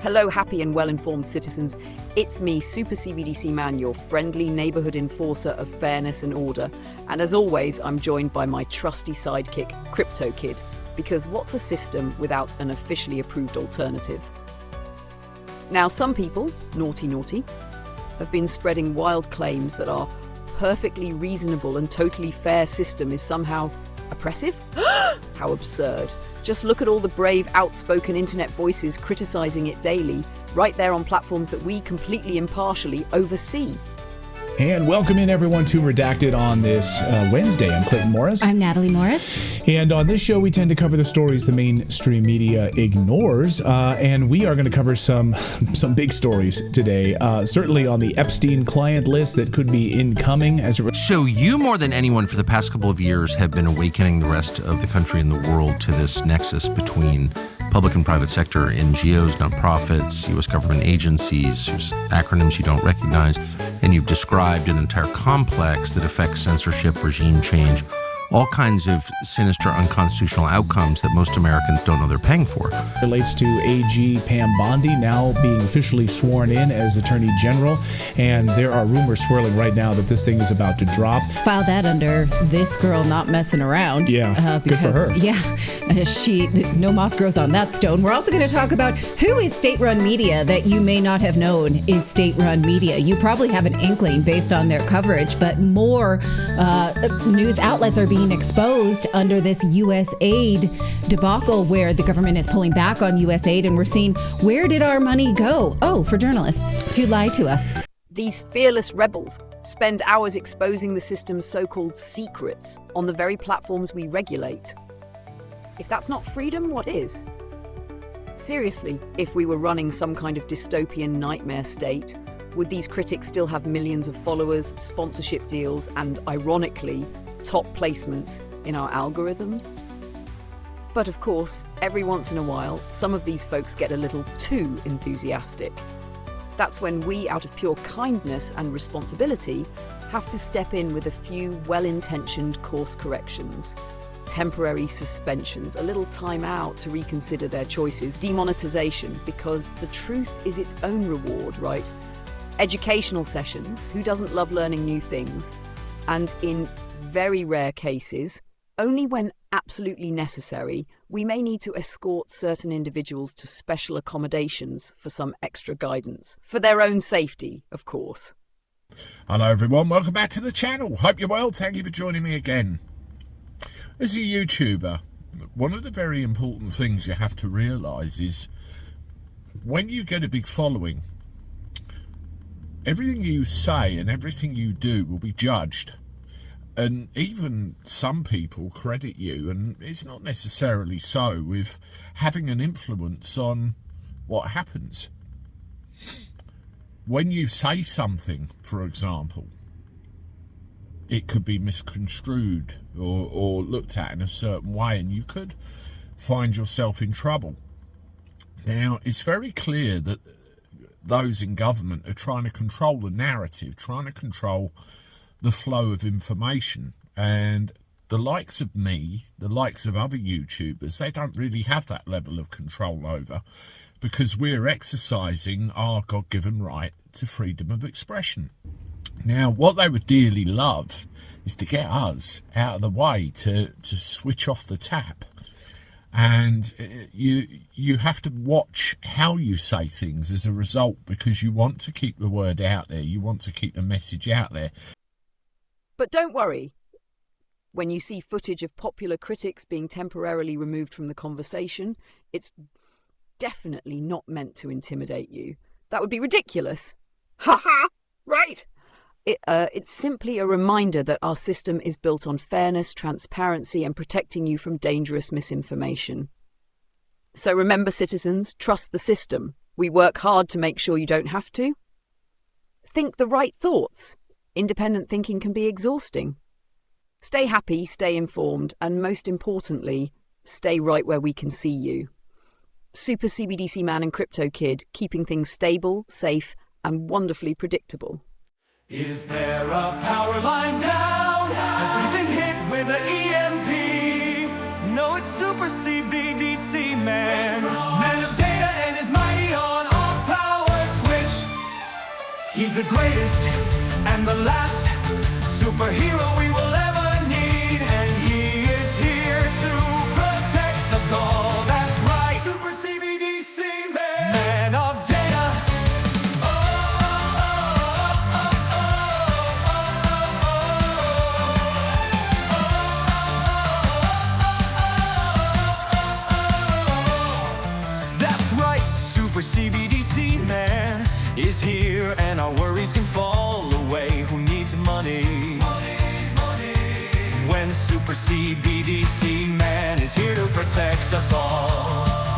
Hello, happy and well-informed citizens. It's me, Super CBDC Man, your friendly neighborhood enforcer of fairness and order. And as always, I'm joined by my trusty sidekick, Crypto Kid. Because what's a system without an officially approved alternative? Now, some people, naughty, have been spreading wild claims that our perfectly reasonable and totally fair system is somehow oppressive? How absurd. Just look at all the brave, outspoken internet voices criticizing it daily, right there on platforms that we completely impartially oversee. And welcome in everyone to Redacted on this Wednesday. I'm Clayton Morris. I'm Natalie Morris. And on this show, we tend to cover the stories the mainstream media ignores. And we are going to cover some big stories today. Certainly on the Epstein client list that could be incoming. So you, more than anyone for the past couple of years, have been awakening the rest of the country and the world to this nexus between public and private sector, NGOs, nonprofits, U.S. government agencies, acronyms you don't recognize, and you've described an entire complex that affects censorship, regime change, all kinds of sinister, unconstitutional outcomes that most Americans don't know they're paying for. Relates to AG Pam Bondi now being officially sworn in as Attorney General, and there are rumors swirling right now that this thing is about to drop. File that under this girl not messing around. Yeah, because, good for her. Yeah, no moss grows on that stone. We're also going to talk about who is state-run media that you may not have known is state-run media. You probably have an inkling based on their coverage, but more news outlets are being exposed under this U.S. aid debacle where the government is pulling back on U.S. aid, and we're seeing, where did our money go? Oh, for journalists to lie to us. These fearless rebels spend hours exposing the system's so-called secrets on the very platforms we regulate. If that's not freedom, what is? Seriously, if we were running some kind of dystopian nightmare state, would these critics still have millions of followers, sponsorship deals, and, ironically, top placements in our algorithms? But of course, every once in a while, some of these folks get a little too enthusiastic. That's when we, out of pure kindness and responsibility, have to step in with a few well-intentioned course corrections. Temporary suspensions, a little time out to reconsider their choices, demonetization, because the truth is its own reward, right? Educational sessions, who doesn't love learning new things? And in very rare cases, only when absolutely necessary, we may need to escort certain individuals to special accommodations for some extra guidance, for their own safety, of course. Hello everyone, welcome back to the channel. Hope you're well, thank you for joining me again. As a YouTuber, one of the very important things you have to realise is when you get a big following, everything you say and everything you do will be judged. And even some people credit you, and it's not necessarily so, with having an influence on what happens. When you say something, for example, it could be misconstrued or looked at in a certain way, and you could find yourself in trouble. Now, it's very clear that those in government are trying to control the narrative, trying to control the flow of information, and the likes of me, the likes of other YouTubers, they don't really have that level of control over, because we're exercising our God-given right to freedom of expression. Now, what they would dearly love is to get us out of the way, to switch off the tap. And you have to watch how you say things as a result, because you want to keep the word out there, you want to keep the message out there. But don't worry. When you see footage of popular critics being temporarily removed from the conversation, it's definitely not meant to intimidate you. That would be ridiculous. Ha ha! Right! It's simply a reminder that our system is built on fairness, transparency, and protecting you from dangerous misinformation. So remember, citizens, trust the system. We work hard to make sure you don't have to. Think the right thoughts. Independent thinking can be exhausting. Stay happy, stay informed, and most importantly, stay right where we can see you. Super CBDC Man and Crypto Kid, keeping things stable, safe, and wonderfully predictable. Is there a power line down? Have we been hit with an EMP? No, it's Super CBDC Man. Man of data and is mighty on He's the greatest and the last superhero we will ever need, and he is here to protect us all. That's right, Super CBDC Man, man of data. That's right, Super CBDC Man is here, and our worries can fall away. Who needs money? When Super CBDC Man is here to protect us all.